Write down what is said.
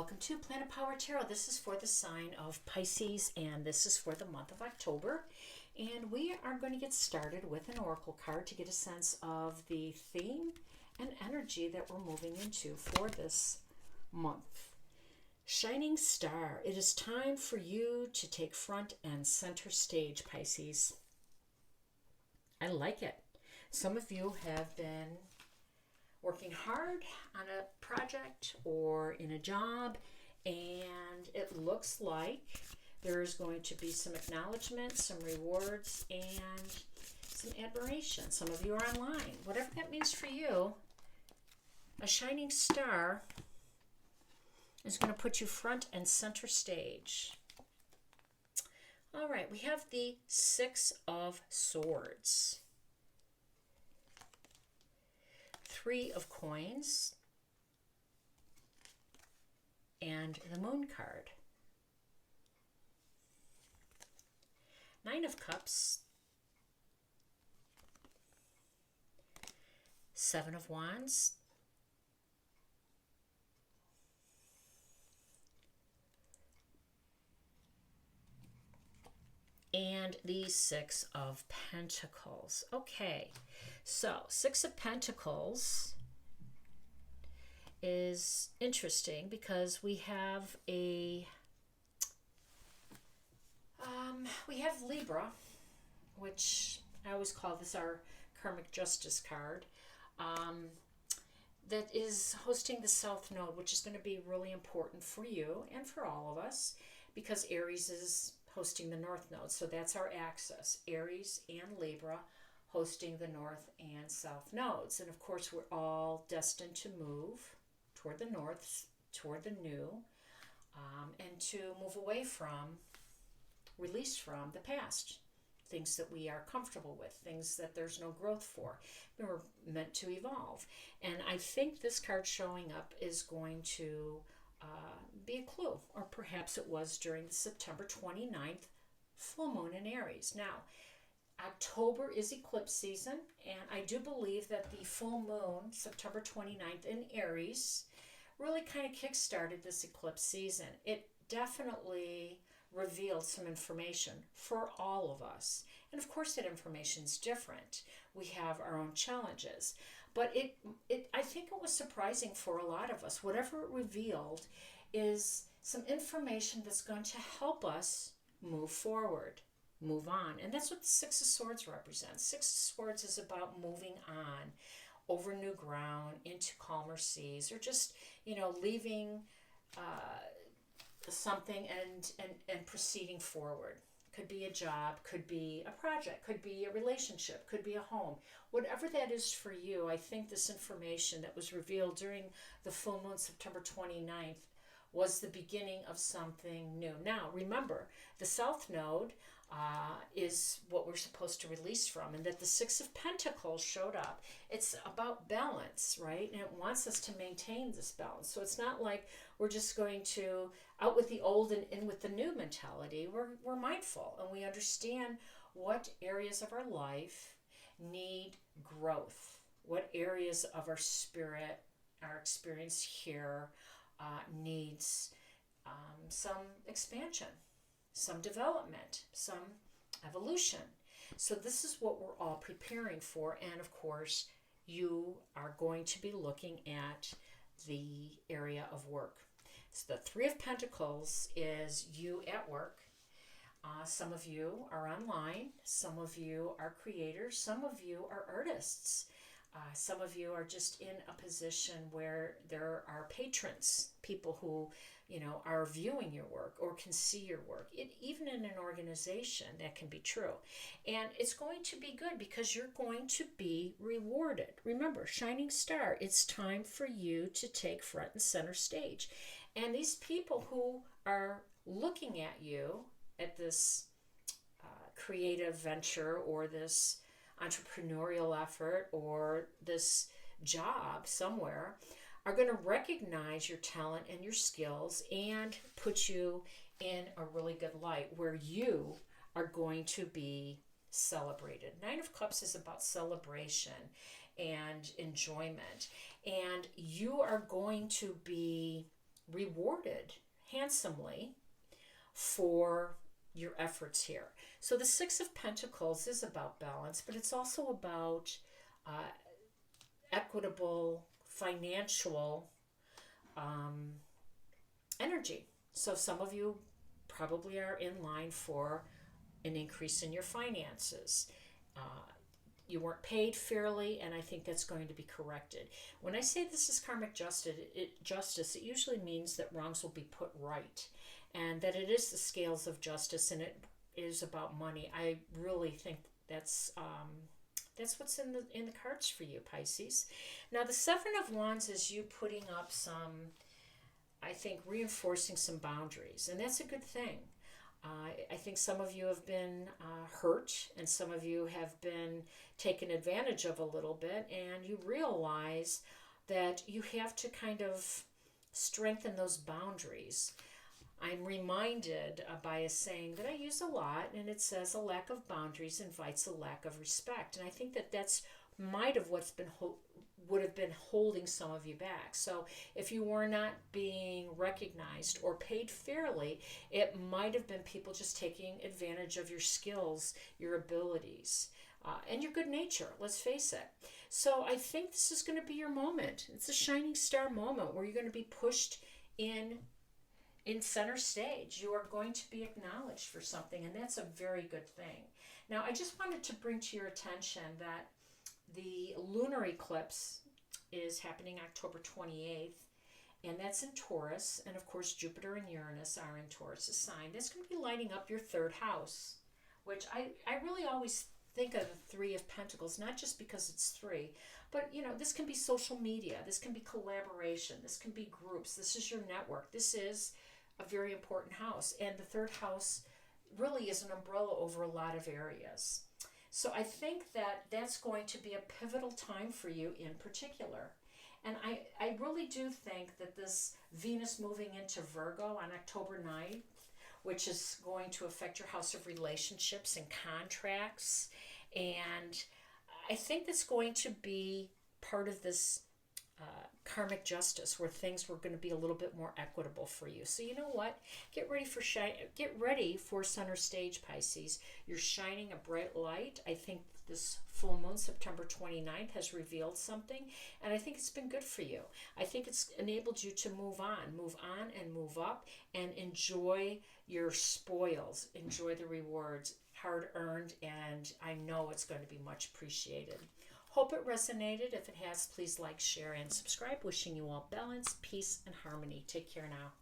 welcome to Planet Power Tarot. This is for the sign of Pisces, and this is for the month of October. And we are going to get started with an oracle card to get a sense of the theme and energy that we're moving into for this month. Shining Star, it is time for you to take front and center stage, Pisces. I like it. Some of you have been working hard on a project or in a job, and it looks like there's going to be some acknowledgement, some rewards, and some admiration. Some of you are online. Whatever that means for you, a shining star is going to put you front and center stage. All right, we have the Six of Swords, Three of Coins, and the Moon card. Nine of Cups, Seven of Wands, and the Six of Pentacles. Okay, so Six of Pentacles is interesting because we have Libra, which I always call this our karmic justice card, that is hosting the South Node, which is going to be really important for you and for all of us because Aries is hosting the North Node. So that's our axis, Aries and Libra hosting the North and South nodes. And of course, we're all destined to move toward the North, toward the new, and to move away from, release from the past, things that we are comfortable with, things that there's no growth for. We're meant to evolve. And I think this card showing up is going to be a clue, or perhaps it was during the September 29th full moon in Aries. Now, October is eclipse season, and I do believe that the full moon, September 29th in Aries, really kind of kick-started this eclipse season. It definitely revealed some information for all of us. And of course that information is different. We have our own challenges. But I think it was surprising for a lot of us. Whatever it revealed is some information that's going to help us move forward, move on. And that's what the Six of Swords represents. Six of Swords is about moving on over new ground, into calmer seas, or just, leaving something and proceeding forward. Could be a job, could be a project, could be a relationship, could be a home. Whatever that is for you, I think this information that was revealed during the full moon, September 29th, was the beginning of something new. Now, remember, the South Node is what we're supposed to release from, and that the Six of Pentacles showed up. It's about balance, right? And it wants us to maintain this balance. So it's not like we're just going to out with the old and in with the new mentality. We're mindful, and we understand what areas of our life need growth, what areas of our spirit, our experience here needs some expansion, some development, some evolution. So this is what we're all preparing for. And of course, you are going to be looking at the area of work. So the Three of Pentacles is you at work. Some of you are online. Some of you are creators. Some of you are artists. Some of you are just in a position where there are patrons, people who, are viewing your work or can see your work. Even in an organization, that can be true. And it's going to be good because you're going to be rewarded. Remember, Shining Star, it's time for you to take front and center stage. And these people who are looking at you, at this creative venture or this entrepreneurial effort or this job somewhere, are going to recognize your talent and your skills and put you in a really good light where you are going to be celebrated. Nine of Cups is about celebration and enjoyment, and you are going to be rewarded handsomely for your efforts here. So the Six of Pentacles is about balance, but it's also about equitable financial energy. So some of you probably are in line for an increase in your finances. You weren't paid fairly, and I think that's going to be corrected. When I say this is karmic justice, it usually means that wrongs will be put right, and that it is the scales of justice, and it is about money. I really think that's what's in the cards for you, Pisces. Now, the Seven of Wands is you putting up some, I think, reinforcing some boundaries, and that's a good thing. I think some of you have been hurt, and some of you have been taken advantage of a little bit, and you realize that you have to kind of strengthen those boundaries. I'm reminded by a saying that I use a lot, and it says, a lack of boundaries invites a lack of respect. And I think that that's might have would have been holding some of you back. So if you were not being recognized or paid fairly, it might have been people just taking advantage of your skills, your abilities, and your good nature, let's face it. So I think this is going to be your moment. It's a shining star moment where you're going to be pushed in center stage. You are going to be acknowledged for something, and that's a very good thing. Now, I just wanted to bring to your attention that the lunar eclipse is happening October 28th, and that's in Taurus, and of course Jupiter and Uranus are in Taurus' sign. That's going to be lighting up your third house, which I really always think of the Three of Pentacles, not just because it's three, but this can be social media, this can be collaboration, this can be groups, this is your network, this is a very important house, and the third house really is an umbrella over a lot of areas. So I think that that's going to be a pivotal time for you in particular. And I really do think that this Venus moving into Virgo on October 9th, which is going to affect your house of relationships and contracts, and I think that's going to be part of this karmic justice, where things were going to be a little bit more equitable for you. So you know what? Get ready for center stage, Pisces. You're shining a bright light. I think this full moon, September 29th, has revealed something, and I think it's been good for you. I think it's enabled you to move on and move up, and enjoy your spoils, enjoy the rewards, hard earned, and I know it's going to be much appreciated. Hope it resonated. If it has, please like, share, and subscribe. Wishing you all balance, peace, and harmony. Take care now.